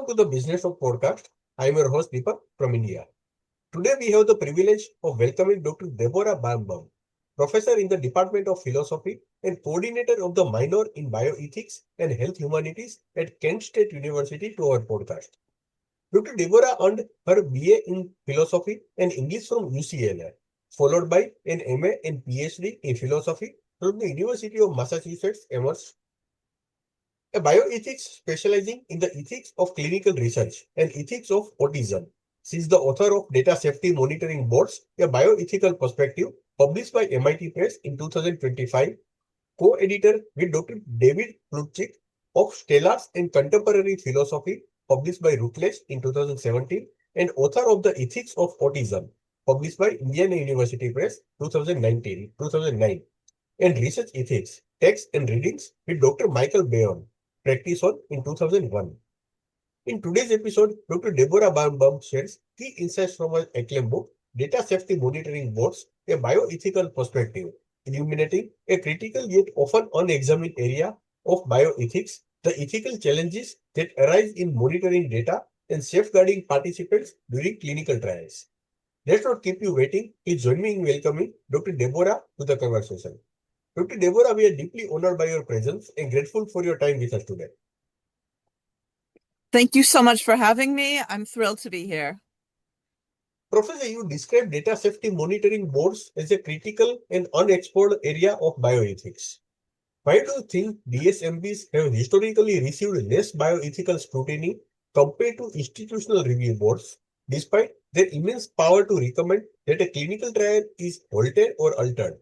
to the Businesstalk podcast. I am your host Deepak from India. Today we have the privilege of welcoming Dr. Deborah Barnbaum, professor in the Department of Philosophy and coordinator of the minor in Bioethics and Health Humanities at Kent State University to our podcast. Dr. Deborah earned her BA in Philosophy and English from UCLA, followed by an MA and PhD in Philosophy from the University of Massachusetts Amherst. A bioethics specializing in the ethics of clinical research and ethics of autism. She is the author of Data Safety Monitoring Boards, a bioethical perspective, published by MIT Press in 2025, co-editor with Dr. David Plutchik of Stellars and Contemporary Philosophy, published by Routledge in 2017, and author of The Ethics of Autism, published by Indiana University Press 2009, and Research Ethics, Texts and Readings with Dr. Michael Bayon, Practice On in 2001. In today's episode, Dr. Deborah Barnbaum shares key insights from her acclaimed book, Data Safety Monitoring Boards, a Bioethical Perspective, illuminating a critical yet often unexamined area of bioethics, the ethical challenges that arise in monitoring data and safeguarding participants during clinical trials. Let's not keep you waiting. Please join me in welcoming Dr. Deborah to the conversation. Dr. Deborah, we are deeply honored by your presence and grateful for your time with us today. Thank you so much for having me. I'm thrilled to be here. Professor, you describe data safety monitoring boards as a critical and unexplored area of bioethics. Why do you think DSMBs have historically received less bioethical scrutiny compared to institutional review boards, despite their immense power to recommend that a clinical trial is halted or altered?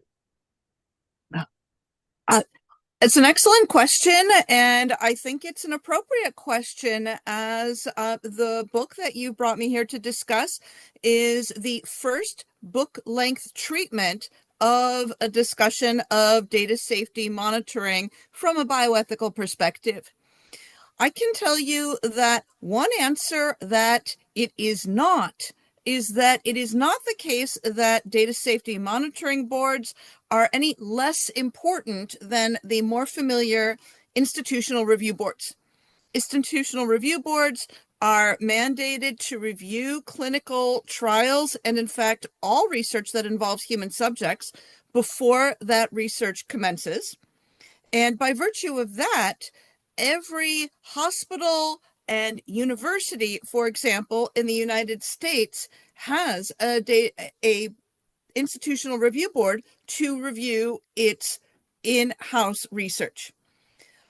It's an excellent question, and I think it's an appropriate question as the book that you brought me here to discuss is the first book-length treatment of a discussion of data safety monitoring from a bioethical perspective. I can tell you that one answer that it is not is that it is not the case that data safety monitoring boards are any less important than the more familiar institutional review boards. Institutional review boards are mandated to review clinical trials and, in fact, all research that involves human subjects before that research commences. And by virtue of that, every hospital and university, for example, in the United States, has a institutional review board to review its in-house research.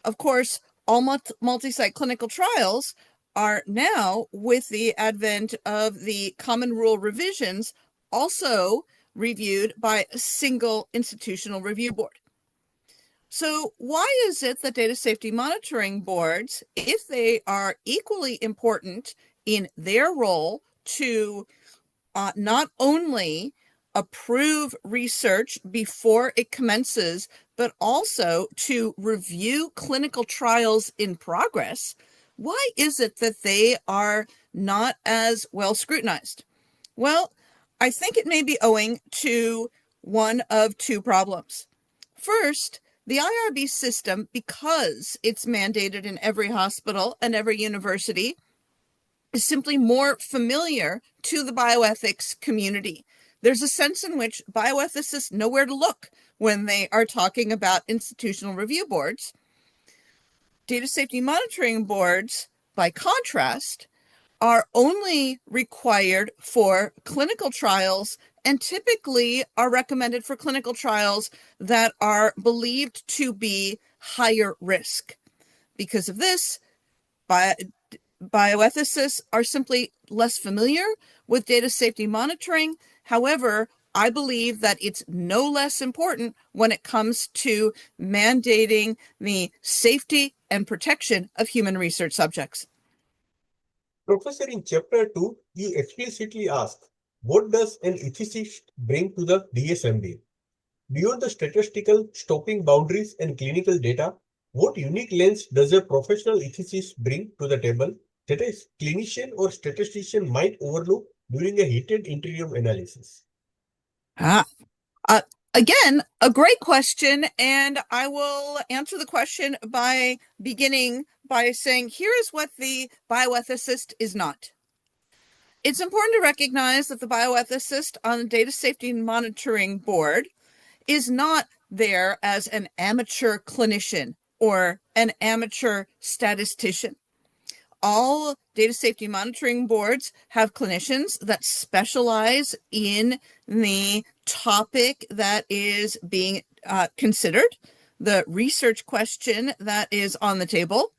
Of course, all multi-site clinical trials are now, with the advent of the common rule revisions, also reviewed by a single institutional review board. So why is it that data safety monitoring boards, if they are equally important in their role to not only approve research before it commences, but also to review clinical trials in progress, why is it that they are not as well scrutinized? Well, I think it may be owing to one of two problems. First, the IRB system, because it's mandated in every hospital and every university, is simply more familiar to the bioethics community. There's a sense in which bioethicists know where to look when they are talking about institutional review boards. Data safety monitoring boards, by contrast, are only required for clinical trials and typically are recommended for clinical trials that are believed to be higher risk. Because of this, bioethicists are simply less familiar with data safety monitoring. However, I believe that it's no less important when it comes to mandating the safety and protection of human research subjects. Professor, in chapter 2, you explicitly ask, what does an ethicist bring to the DSMB? Beyond the statistical stopping boundaries and clinical data, what unique lens does a professional ethicist bring to the table that a clinician or statistician might overlook during a heated interim analysis? Again, a great question, and I will answer the question by beginning by saying, here is what the bioethicist is not. It's important to recognize that the bioethicist on the Data Safety Monitoring Board is not there as an amateur clinician or an amateur statistician. All data safety monitoring boards have clinicians that specialize in the topic that is being considered, the research question that is on the table.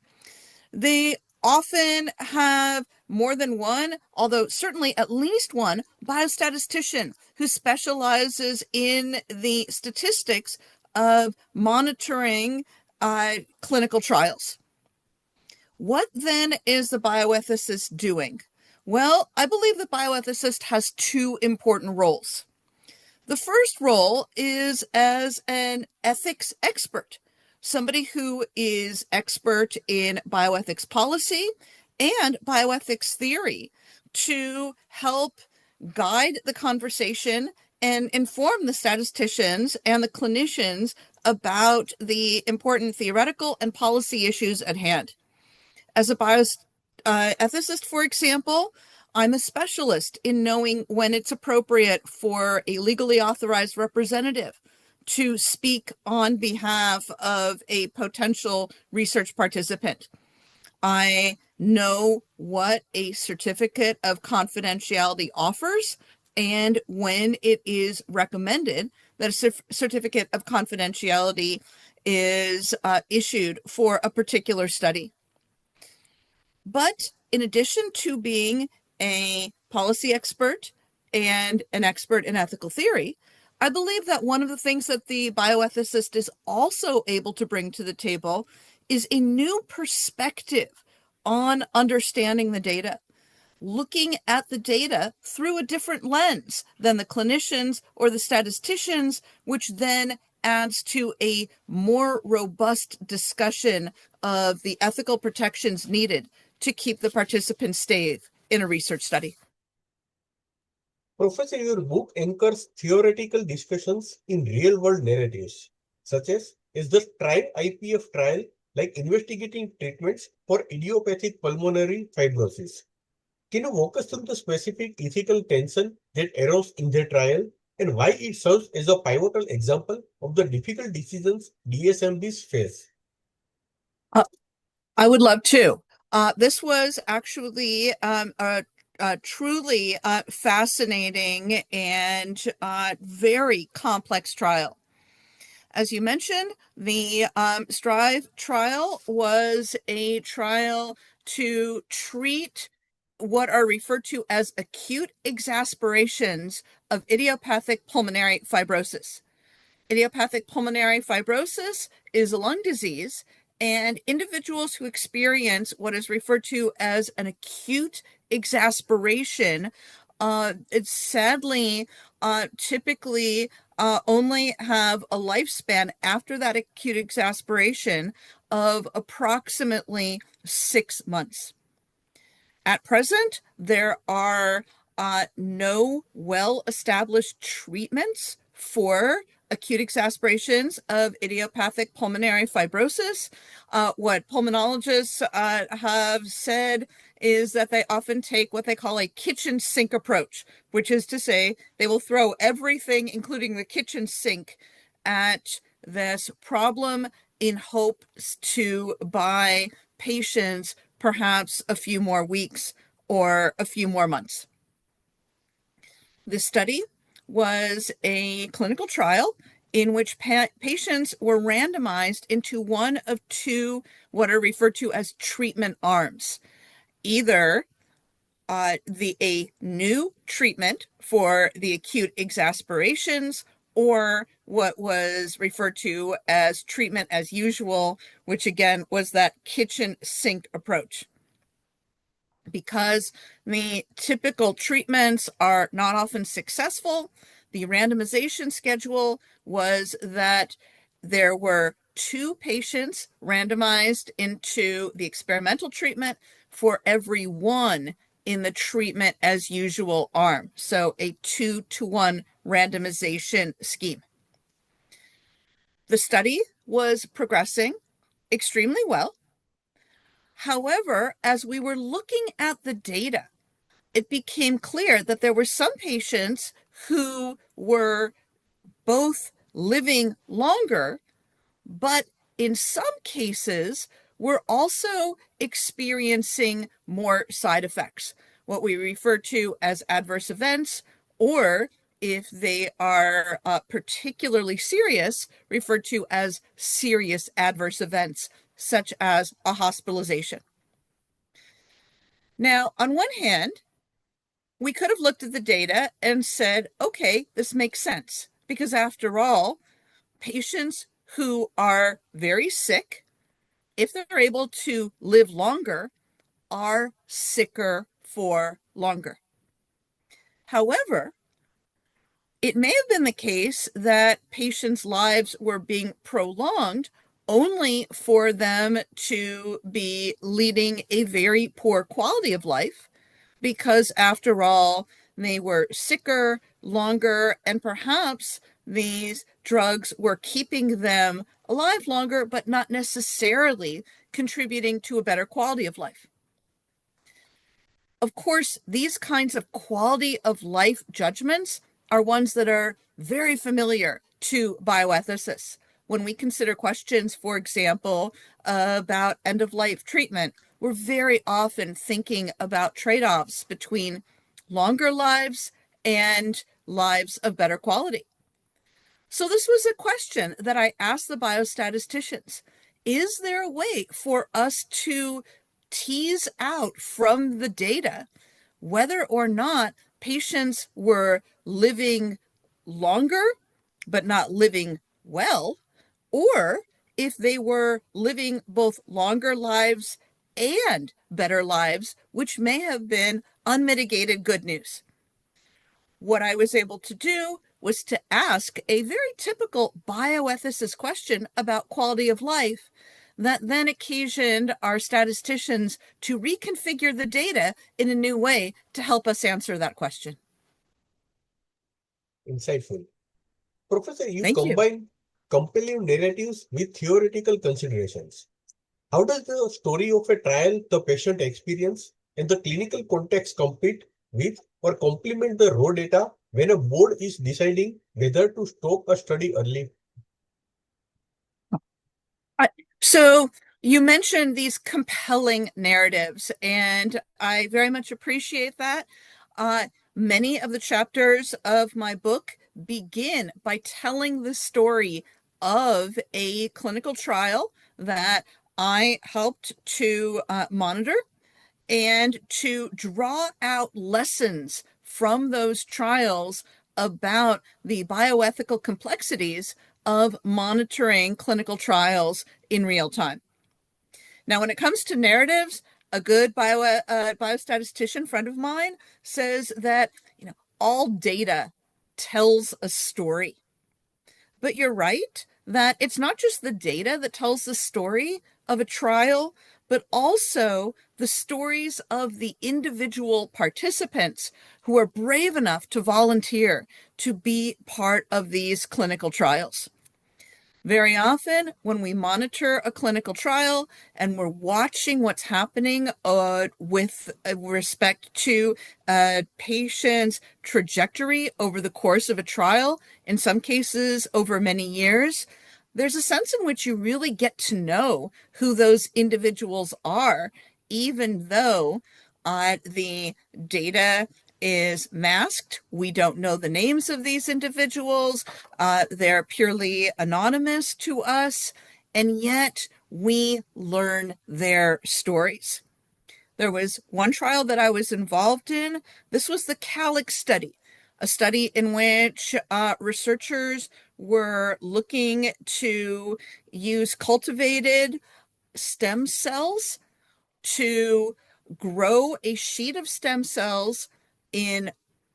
They often have more than one, although certainly at least one, biostatistician who specializes in the statistics of monitoring clinical trials. What then is the bioethicist doing? Well, I believe the bioethicist has two important roles. The first role is as an ethics expert, somebody who is expert in bioethics policy and bioethics theory to help guide the conversation and inform the statisticians and the clinicians about the important theoretical and policy issues at hand. As a bioethicist, for example, I'm a specialist in knowing when it's appropriate for a legally authorized representative to speak on behalf of a potential research participant. I know what a certificate of confidentiality offers and when it is recommended that a certificate of confidentiality is issued for a particular study. But in addition to being a policy expert and an expert in ethical theory, I believe that one of the things that the bioethicist is also able to bring to the table is a new perspective on understanding the data, looking at the data through a different lens than the clinicians or the statisticians, which then adds to a more robust discussion of the ethical protections needed to keep the participants safe in a research study. Professor, your book anchors theoretical discussions in real-world narratives, such as, is the STRIVE IPF trial like investigating treatments for idiopathic pulmonary fibrosis? Can you walk us through the specific ethical tension that arose in the trial and why it serves as a pivotal example of the difficult decisions DSMBs face? I would love to. This was actually a truly fascinating and very complex trial. As you mentioned, the STRIVE trial was a trial to treat what are referred to as acute exacerbations of idiopathic pulmonary fibrosis. Idiopathic pulmonary fibrosis is a lung disease, and individuals who experience what is referred to as an acute exacerbation, it's sadly typically only have a lifespan after that acute exacerbation of approximately 6 months. At present, there are no well-established treatments for acute exacerbations of idiopathic pulmonary fibrosis. What pulmonologists have said is that they often take what they call a kitchen sink approach, which is to say they will throw everything, including the kitchen sink, at this problem in hopes to buy patients perhaps a few more weeks or a few more months. This study was a clinical trial in which patients were randomized into one of two what are referred to as treatment arms. Either a new treatment for the acute exacerbations or what was referred to as treatment as usual, which again was that kitchen sink approach. Because the typical treatments are not often successful, the randomization schedule was that there were 2 patients randomized into the experimental treatment for every 1 in the treatment as usual arm. So a 2-to-1 randomization scheme. The study was progressing extremely well. However, as we were looking at the data, it became clear that there were some patients who were both living longer, but in some cases were also experiencing more side effects, what we refer to as adverse events, or if they are particularly serious, referred to as serious adverse events, such as a hospitalization. Now, on one hand, we could have looked at the data and said, okay, this makes sense, because after all, patients who are very sick, if they're able to live longer, are sicker for longer. However, it may have been the case that patients' lives were being prolonged only for them to be leading a very poor quality of life, because after all, they were sicker, longer, and perhaps these drugs were keeping them alive longer, but not necessarily contributing to a better quality of life. Of course, these kinds of quality of life judgments are ones that are very familiar to bioethicists. When we consider questions, for example, about end-of-life treatment, we're very often thinking about trade-offs between longer lives and lives of better quality. So this was a question that I asked the biostatisticians. Is there a way for us to tease out from the data whether or not patients were living longer but not living well, or if they were living both longer lives and better lives, which may have been unmitigated good news? What I was able to do was to ask a very typical bioethicist question about quality of life that then occasioned our statisticians to reconfigure the data in a new way to help us answer that question. Insightful. Professor, you Thank you. combine compelling narratives with theoretical considerations. How does the story of a trial, the patient experience, and the clinical context compete with or complement the raw data when a board is deciding whether to stop a study early? So you mentioned these compelling narratives, and I very much appreciate that. Many of the chapters of my book begin by telling the story of a clinical trial that I helped to monitor and to draw out lessons from those trials about the bioethical complexities of monitoring clinical trials in real time. Now, when it comes to narratives, a good biostatistician friend of mine says that all data tells a story. But you're right that it's not just the data that tells the story of a trial, but also the stories of the individual participants who are brave enough to volunteer to be part of these clinical trials. Very often, when we monitor a clinical trial and we're watching what's happening with respect to patients' trajectory over the course of a trial, in some cases over many years, there's a sense in which you really get to know who those individuals are, even though the data is masked. We don't know the names of these individuals. They're purely anonymous to us, and yet we learn their stories. There was one trial that I was involved in. This was the CALIX study, a study in which researchers were looking to use cultivated stem cells to grow a sheet of stem cells in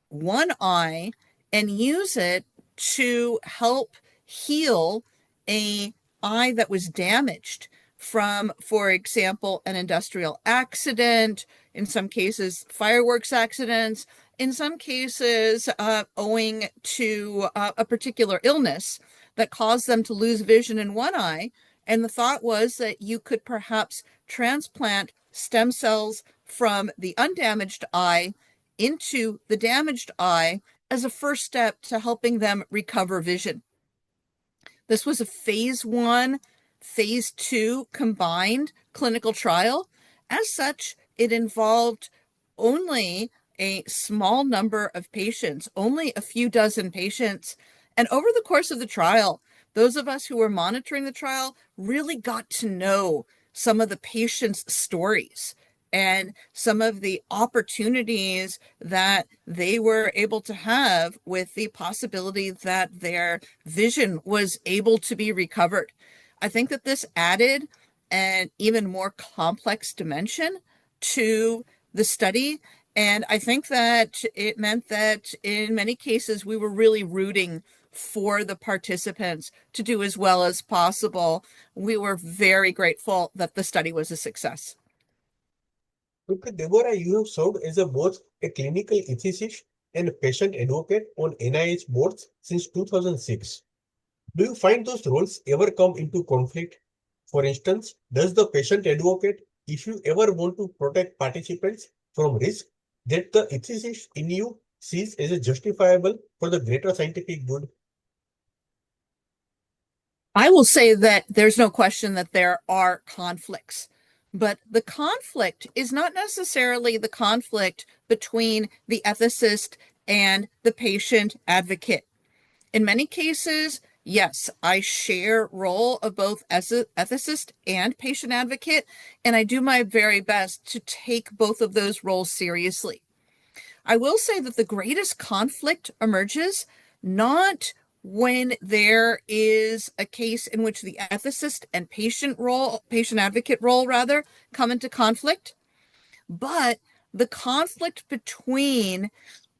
one eye and use it to help heal an eye that was damaged from, for example, an industrial accident, in some cases fireworks accidents, in some cases owing to a particular illness that caused them to lose vision in one eye. And the thought was that you could perhaps transplant stem cells from the undamaged eye into the damaged eye as a first step to helping them recover vision. This was a phase 1, phase 2 combined clinical trial. As such, it involved only a small number of patients, only a few dozen patients. And over the course of the trial, those of us who were monitoring the trial really got to know some of the patients' stories and some of the opportunities that they were able to have with the possibility that their vision was able to be recovered. I think that this added an even more complex dimension to the study. And I think that it meant that in many cases, we were really rooting for the participants to do as well as possible. We were very grateful that the study was a success. Dr. Deborah, you have served as both a clinical ethicist and a patient advocate on NIH boards since 2006. Do you find those roles ever come into conflict? For instance, does the patient advocate, if you ever want to protect participants from risk that the ethicist in you sees as justifiable for the greater scientific good? I will say that there's no question that there are conflicts, but the conflict is not necessarily the conflict between the ethicist and the patient advocate. In many cases, yes, I share role of both ethicist and patient advocate, and I do my very best to take both of those roles seriously. I will say that the greatest conflict emerges not when there is a case in which the ethicist and patient advocate role rather, come into conflict, but the conflict between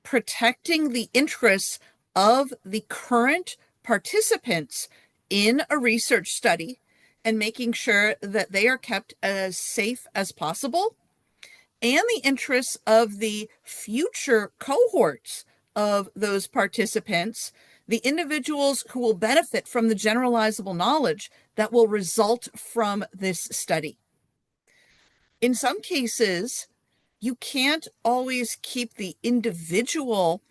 protecting the interests of the current participants in a research study and making sure that they are kept as safe as possible, and the interests of the future cohorts of those participants, the individuals who will benefit from the generalizable knowledge that will result from this study. In some cases, you can't always keep the individual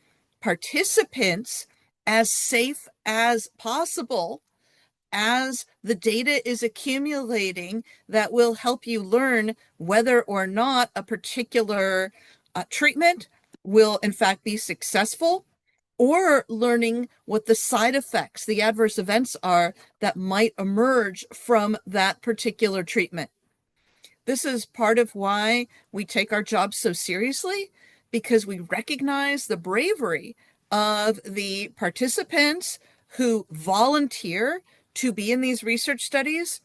participants as safe as possible as the data is accumulating that will help you learn whether or not a particular treatment will in fact be successful, or learning what the side effects, the adverse events are that might emerge from that particular treatment. This is part of why we take our job so seriously, because we recognize the bravery of the participants who volunteer to be in these research studies,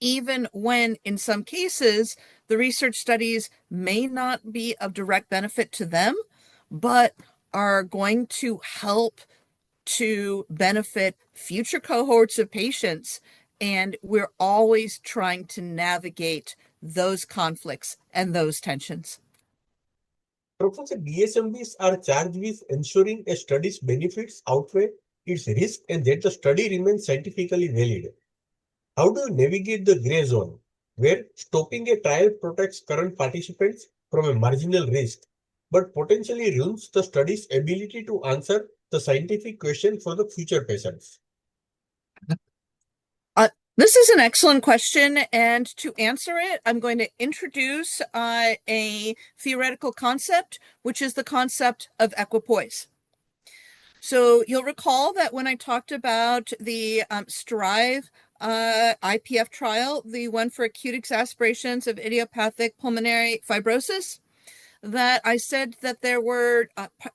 even when in some cases the research studies may not be of direct benefit to them, but are going to help to benefit future cohorts of patients. And we're always trying to navigate those conflicts and those tensions. Professor, DSMBs are charged with ensuring a study's benefits outweigh its risk and that the study remains scientifically valid. How do you navigate the gray zone, where stopping a trial protects current participants from a marginal risk, but potentially ruins the study's ability to answer the scientific question for the future patients? This is an excellent question, and to answer it, I'm going to introduce a theoretical concept, which is the concept of equipoise. So you'll recall that when I talked about the STRIVE IPF trial, the one for acute exacerbations of idiopathic pulmonary fibrosis, that I said that there were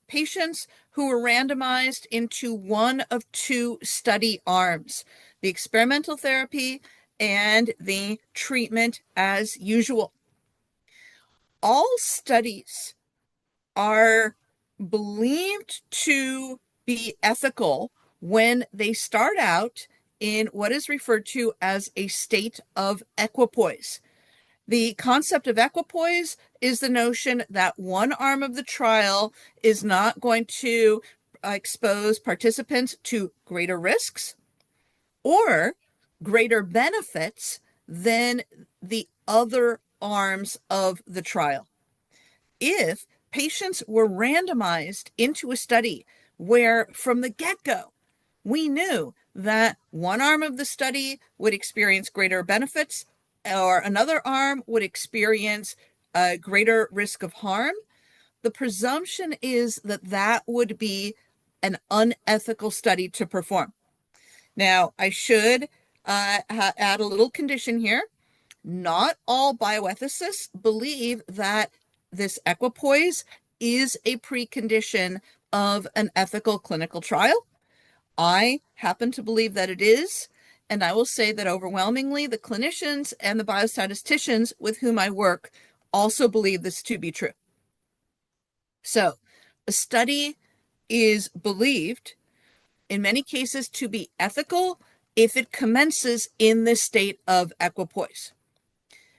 patients who were randomized into one of two study arms, the experimental therapy and the treatment as usual. All studies are believed to be ethical when they start out in what is referred to as a state of equipoise. The concept of equipoise is the notion that one arm of the trial is not going to expose participants to greater risks or greater benefits than the other arms of the trial. If patients were randomized into a study where from the get-go we knew that one arm of the study would experience greater benefits or another arm would experience a greater risk of harm, the presumption is that that would be an unethical study to perform. Now, I should add a little condition here. Not all bioethicists believe that this equipoise is a precondition of an ethical clinical trial. I happen to believe that it is, and I will say that overwhelmingly the clinicians and the biostatisticians with whom I work also believe this to be true. So, a study is believed in many cases to be ethical if it commences in this state of equipoise.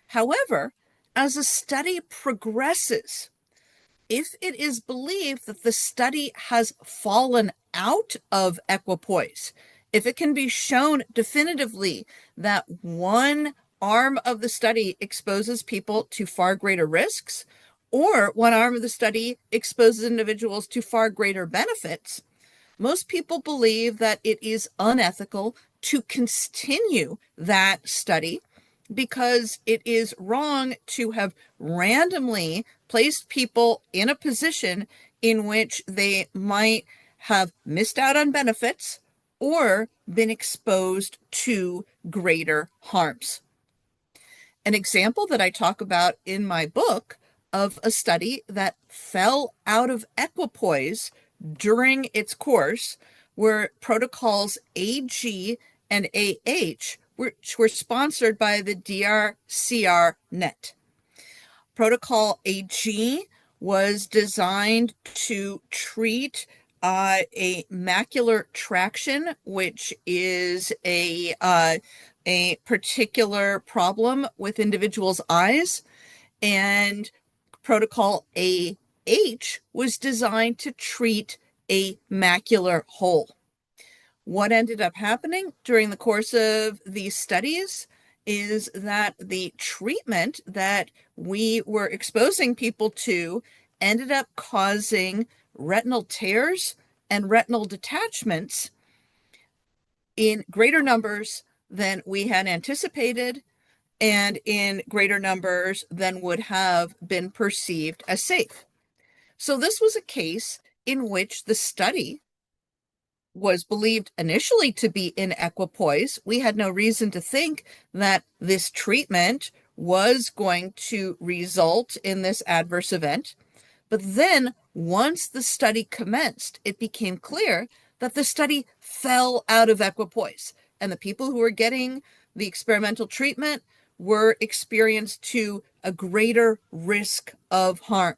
However, as a study progresses, if it is believed that the study has fallen out of equipoise, if it can be shown definitively that one arm of the study exposes people to far greater risks, or one arm of the study exposes individuals to far greater benefits, most people believe that it is unethical to continue that study because it is wrong to have randomly placed people in a position in which they might have missed out on benefits or been exposed to greater harms. An example that I talk about in my book of a study that fell out of equipoise during its course were protocols AG and AH, which were sponsored by the DRCR net. Protocol AG was designed to treat a macular traction, which is a particular problem with individuals' eyes, and protocol AH was designed to treat a macular hole. What ended up happening during the course of these studies is that the treatment that we were exposing people to ended up causing retinal tears and retinal detachments in greater numbers than we had anticipated and in greater numbers than would have been perceived as safe. So this was a case in which the study was believed initially to be in equipoise. We had no reason to think that this treatment was going to result in this adverse event. But then once the study commenced, it became clear that the study fell out of equipoise, and the people who were getting the experimental treatment were experienced to a greater risk of harm.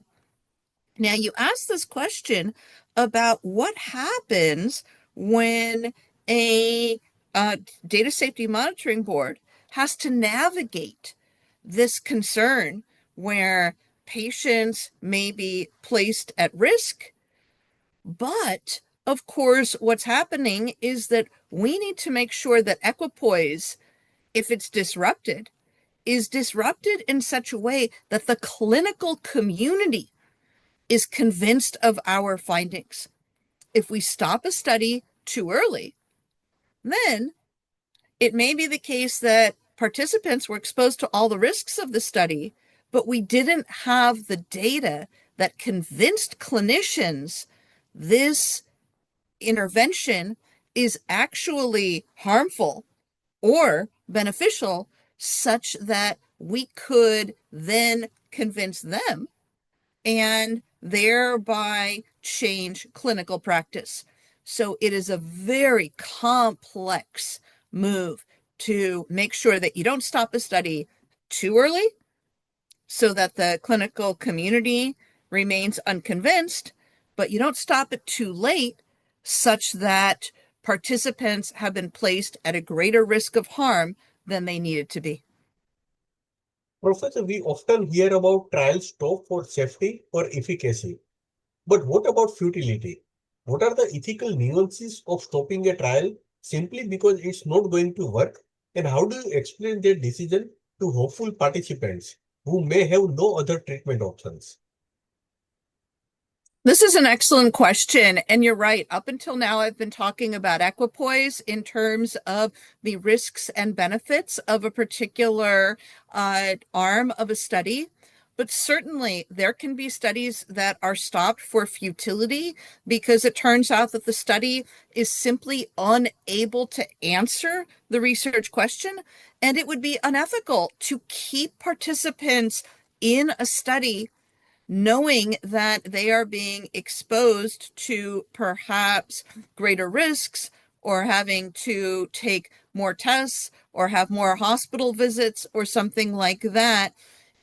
Now, you asked this question about what happens when a data safety monitoring board has to navigate this concern where patients may be placed at risk. But of course, what's happening is that we need to make sure that equipoise, if it's disrupted, is disrupted in such a way that the clinical community is convinced of our findings. If we stop a study too early, then it may be the case that participants were exposed to all the risks of the study, but we didn't have the data that convinced clinicians this intervention is actually harmful or beneficial, such that we could then convince them and thereby change clinical practice. So it is a very complex move to make sure that you don't stop a study too early so that the clinical community remains unconvinced, but you don't stop it too late such that participants have been placed at a greater risk of harm than they needed to be. Professor, we often hear about trials stop for safety or efficacy. But what about futility? What are the ethical nuances of stopping a trial simply because it's not going to work? And how do you explain their decision to hopeful participants who may have no other treatment options? This is an excellent question. And you're right. Up until now, I've been talking about equipoise in terms of the risks and benefits of a particular arm of a study. But certainly, there can be studies that are stopped for futility because it turns out that the study is simply unable to answer the research question. And it would be unethical to keep participants in a study knowing that they are being exposed to perhaps greater risks or having to take more tests or have more hospital visits or something like that,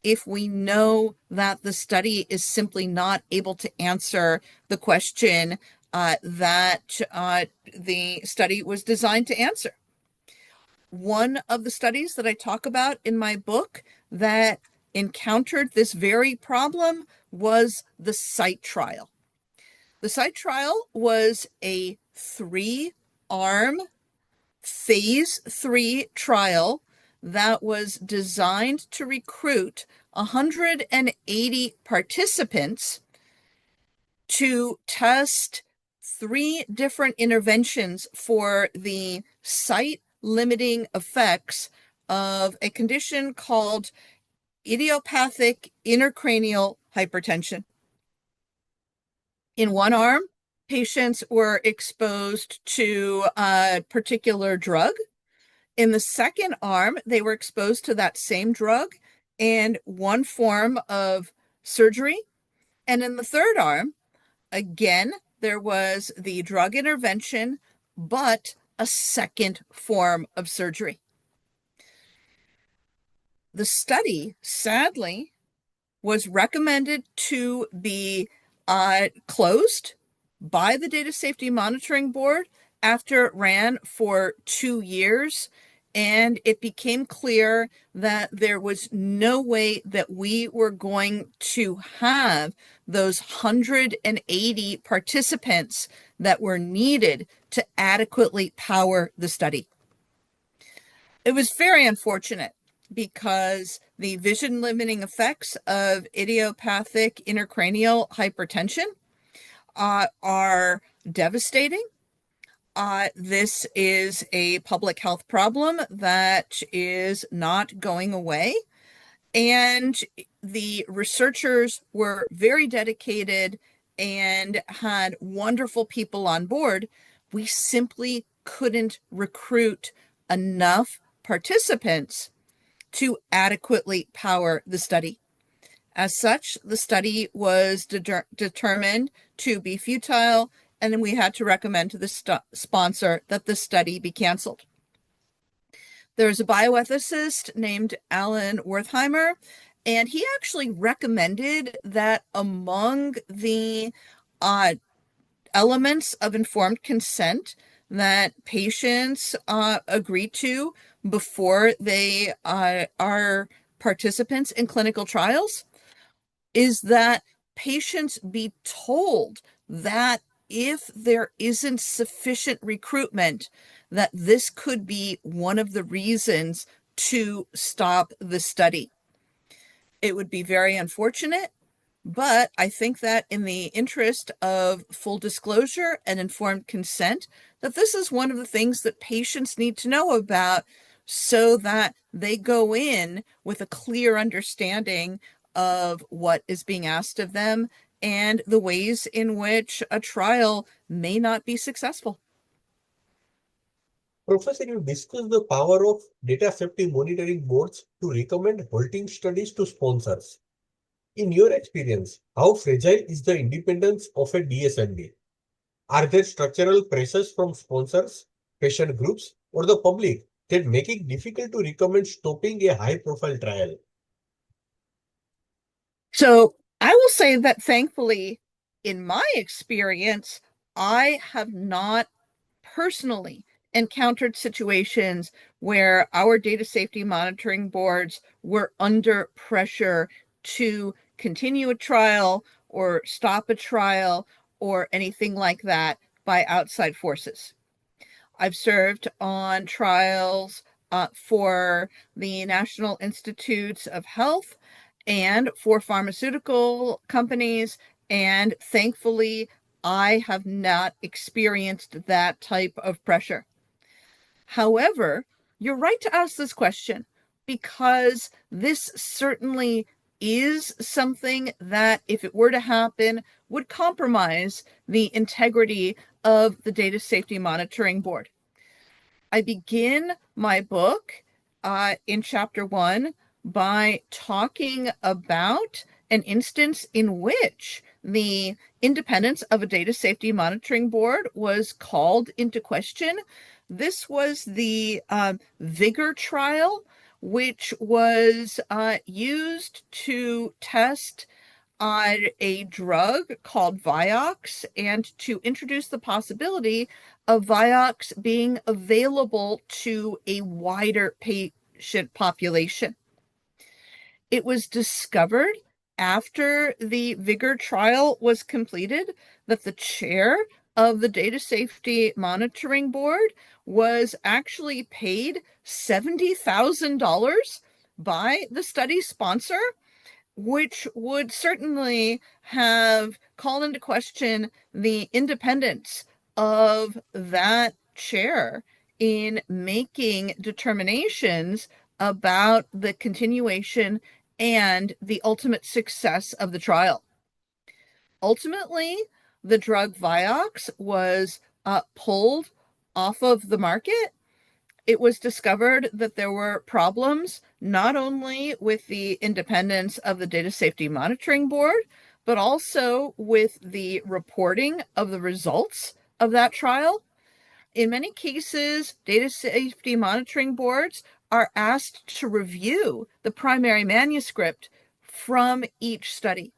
if we know that the study is simply not able to answer the question that the study was designed to answer. One of the studies that I talk about in my book that encountered this very problem was the site trial. The site trial was a 3-arm phase 3 trial that was designed to recruit 180 participants to test 3 different interventions for the site limiting effects of a condition called idiopathic intracranial hypertension. In one arm, patients were exposed to a particular drug. In the second arm, they were exposed to that same drug and one form of surgery. And in the third arm, again, there was the drug intervention, but a second form of surgery. The study, sadly, was recommended to be closed by the Data Safety Monitoring Board after it ran for 2 years. And it became clear that there was no way that we were going to have those 180 participants that were needed to adequately power the study. It was very unfortunate because the vision limiting effects of idiopathic intracranial hypertension are devastating. This is a public health problem that is not going away. And the researchers were very dedicated and had wonderful people on board. We simply couldn't recruit enough participants to adequately power the study. As such, the study was determined to be futile, and then we had to recommend to the sponsor that the study be canceled. There's a bioethicist named Alan Wertheimer, and he actually recommended that among the elements of informed consent that patients agree to before they are participants in clinical trials is that patients be told that if there isn't sufficient recruitment, that this could be one of the reasons to stop the study. It would be very unfortunate, but I think that in the interest of full disclosure and informed consent, that this is one of the things that patients need to know about so that they go in with a clear understanding of what is being asked of them and the ways in which a trial may not be successful. Professor, you discussed the power of data safety monitoring boards to recommend halting studies to sponsors. In your experience, how fragile is the independence of a DSMB? Are there structural pressures from sponsors, patient groups, or the public that make it difficult to recommend stopping a high-profile trial? So I will say that thankfully, in my experience, I have not personally encountered situations where our data safety monitoring boards were under pressure to continue a trial or stop a trial or anything like that by outside forces. I've served on trials for the National Institutes of Health and for pharmaceutical companies, and thankfully, I have not experienced that type of pressure. However, you're right to ask this question because this certainly is something that, if it were to happen, would compromise the integrity of the Data Safety Monitoring Board. I begin my book in chapter 1 by talking about an instance in which the independence of a data safety monitoring board was called into question. This was the Vigor trial, which was used to test on a drug called Vioxx and to introduce the possibility of Vioxx being available to a wider patient population. It was discovered after the Vigor trial was completed that the chair of the Data Safety Monitoring Board was actually paid $70,000 by the study sponsor, which would certainly have called into question the independence of that chair in making determinations about the continuation and the ultimate success of the trial. Ultimately, the drug Vioxx was pulled off of the market. It was discovered that there were problems not only with the independence of the Data Safety Monitoring Board, but also with the reporting of the results of that trial. In many cases, data safety monitoring boards are asked to review the primary manuscript from each study.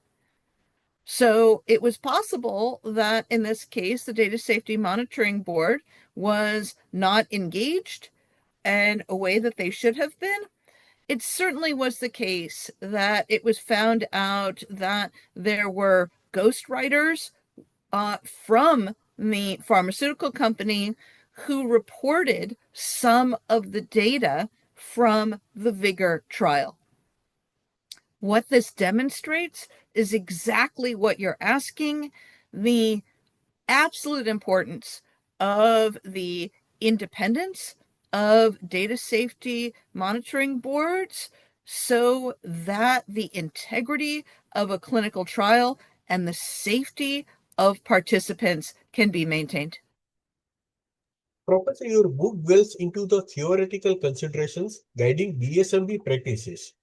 So it was possible that in this case, the Data Safety Monitoring Board was not engaged in a way that they should have been. It certainly was the case that it was found out that there were ghostwriters from the pharmaceutical company who reported some of the data from the Vigor trial. What this demonstrates is exactly what you're asking, the absolute importance of the independence of data safety monitoring boards so that the integrity of a clinical trial and the safety of participants can be maintained. Professor, your book delves into the theoretical considerations guiding DSMB practices.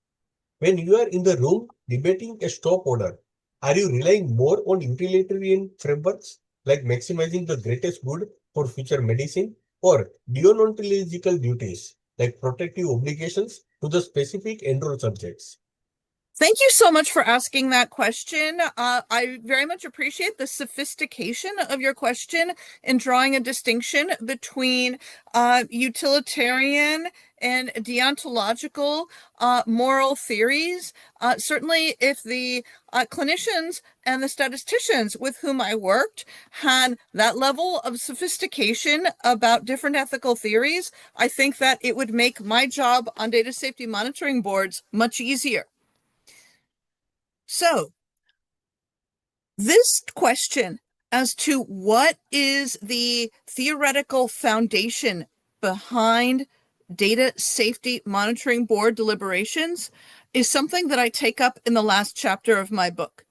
When you are in the room debating a stop order, are you relying more on utilitarian frameworks like maximizing the greatest good for future medicine, or deontological duties like protective obligations to the specific enrolled subjects? Thank you so much for asking that question. I very much appreciate the sophistication of your question in drawing a distinction between utilitarian and deontological moral theories. Certainly, if the clinicians and the statisticians with whom I worked had that level of sophistication about different ethical theories, I think that it would make my job on data safety monitoring boards much easier. So, this question as to what is the theoretical foundation behind data safety monitoring board deliberations is something that I take up in the last chapter of my book.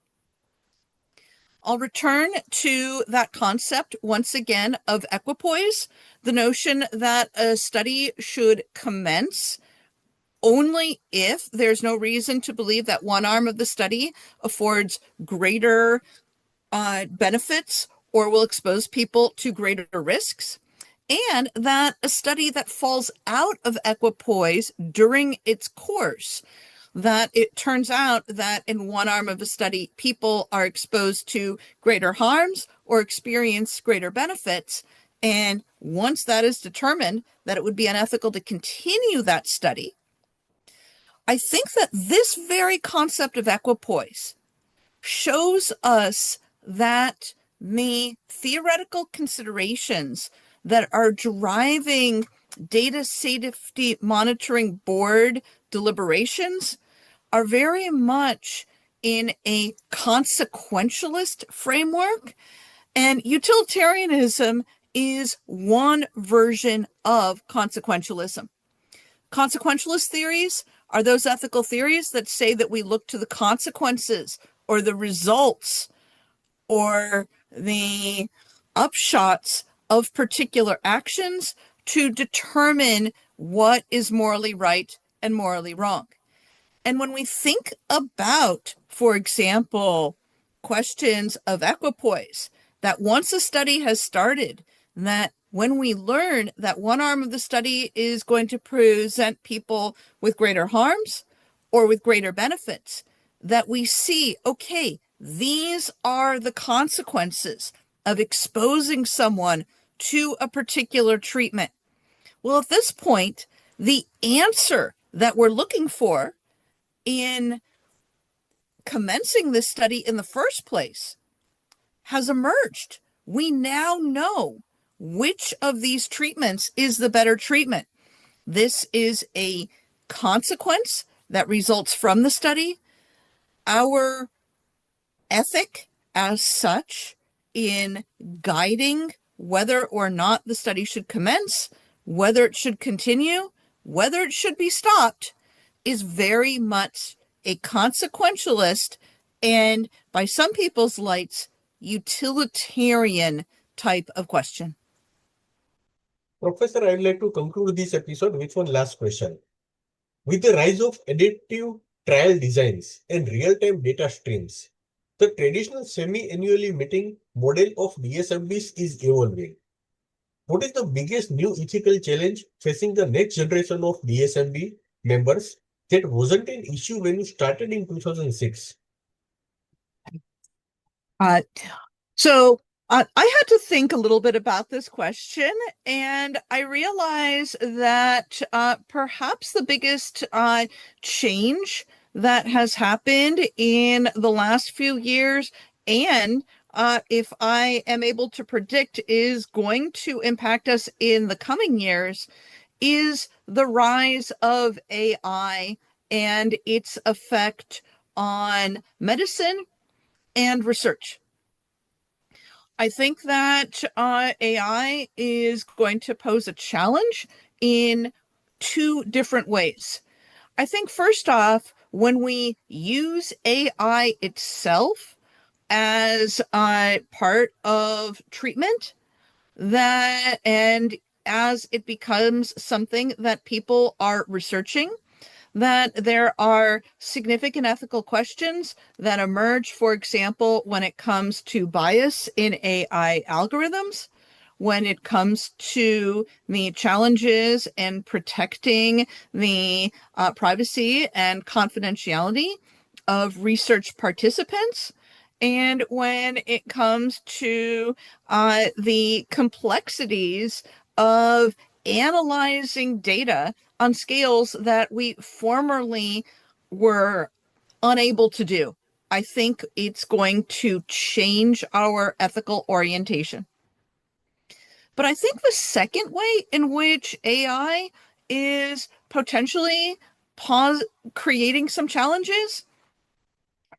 I'll return to that concept once again of equipoise, the notion that a study should commence only if there's no reason to believe that one arm of the study affords greater benefits or will expose people to greater risks, and that a study that falls out of equipoise during its course, that it turns out that in one arm of a study, people are exposed to greater harms or experience greater benefits. And once that is determined, that it would be unethical to continue that study. I think that this very concept of equipoise shows us that the theoretical considerations that are driving data safety monitoring board deliberations are very much in a consequentialist framework, and utilitarianism is one version of consequentialism. Consequentialist theories are those ethical theories that say that we look to the consequences or the results or the upshots of particular actions to determine what is morally right and morally wrong. And when we think about, for example, questions of equipoise, that once a study has started, that when we learn that one arm of the study is going to present people with greater harms or with greater benefits, that we see, okay, these are the consequences of exposing someone to a particular treatment. Well, at this point, the answer that we're looking for in commencing this study in the first place has emerged. We now know which of these treatments is the better treatment. This is a consequence that results from the study. Our ethic as such in guiding whether or not the study should commence, whether it should continue, whether it should be stopped, is very much a consequentialist and, by some people's lights, utilitarian type of question. Professor, I would like to conclude this episode with one last question. With the rise of adaptive trial designs and real-time data streams, the traditional semi-annually meeting model of DSMBs is evolving. What is the biggest new ethical challenge facing the next generation of DSMB members that wasn't an issue when you started in 2006? So I had to think a little bit about this question, and I realized that perhaps the biggest change that has happened in the last few years, and if I am able to predict is going to impact us in the coming years, is the rise of AI and its effect on medicine and research. I think that AI is going to pose a challenge in two different ways. I think first off, when we use AI itself as part of treatment, that and as it becomes something that people are researching, that there are significant ethical questions that emerge, for example, when it comes to bias in AI algorithms, when it comes to the challenges in protecting the privacy and confidentiality of research participants, and when it comes to the complexities of analyzing data on scales that we formerly were unable to do. I think it's going to change our ethical orientation. But I think the second way in which AI is potentially creating some challenges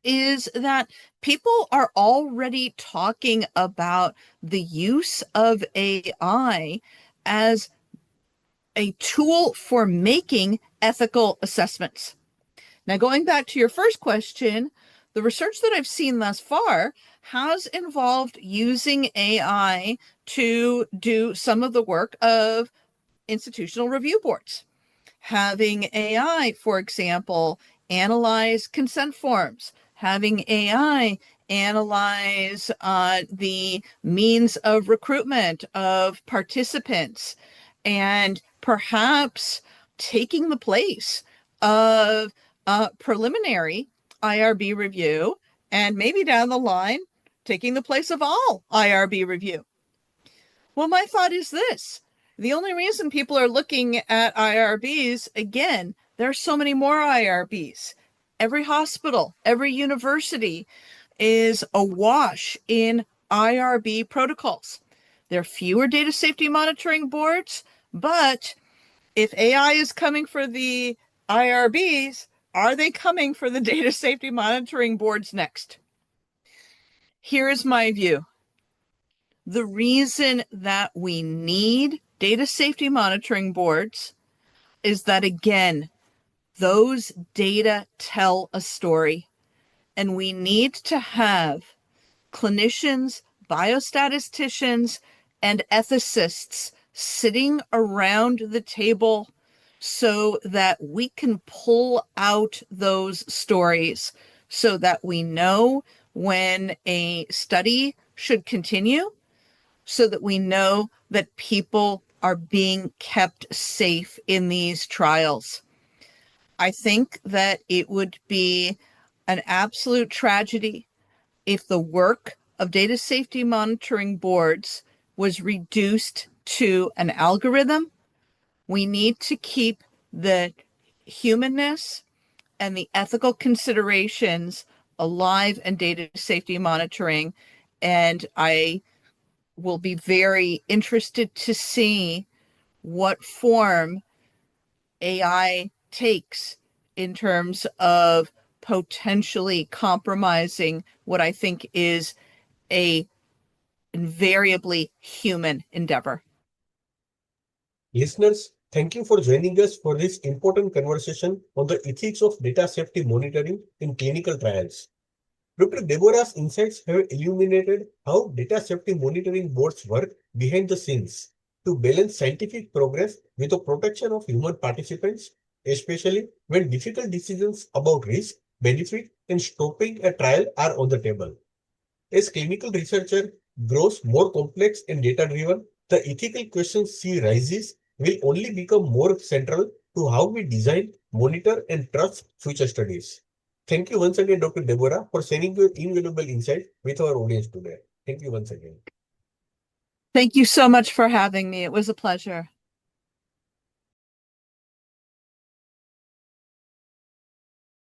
is that people are already talking about the use of AI as a tool for making ethical assessments. Now, going back to your first question, the research that I've seen thus far has involved using AI to do some of the work of institutional review boards. Having AI, for example, analyze consent forms, having AI analyze the means of recruitment of participants, and perhaps taking the place of preliminary IRB review, and maybe down the line, taking the place of all IRB review. Well, my thought is this. The only reason people are looking at IRBs, again, there are so many more IRBs. Every hospital, every university is awash in IRB protocols. There are fewer data safety monitoring boards, but if AI is coming for the IRBs, are they coming for the data safety monitoring boards next? Here is my view. The reason that we need data safety monitoring boards is that, again, those data tell a story, and we need to have clinicians, biostatisticians, and ethicists sitting around the table so that we can pull out those stories so that we know when a study should continue, so that we know that people are being kept safe in these trials. I think that it would be an absolute tragedy if the work of data safety monitoring boards was reduced to an algorithm. We need to keep the humanness and the ethical considerations alive in data safety monitoring. And I will be very interested to see what form AI takes in terms of potentially compromising what I think is a invariably human endeavor. Listeners, thank you for joining us for this important conversation on the ethics of data safety monitoring in clinical trials. Dr. Deborah's insights have illuminated how data safety monitoring boards work behind the scenes to balance scientific progress with the protection of human participants, especially when difficult decisions about risk, benefit, and stopping a trial are on the table. As clinical researcher grows more complex and data-driven, the ethical questions she raises will only become more central to how we design, monitor, and trust future studies. Thank you once again, Dr. Deborah, for sharing your invaluable insight with our audience today. Thank you once again. Thank you so much for having me. It was a pleasure.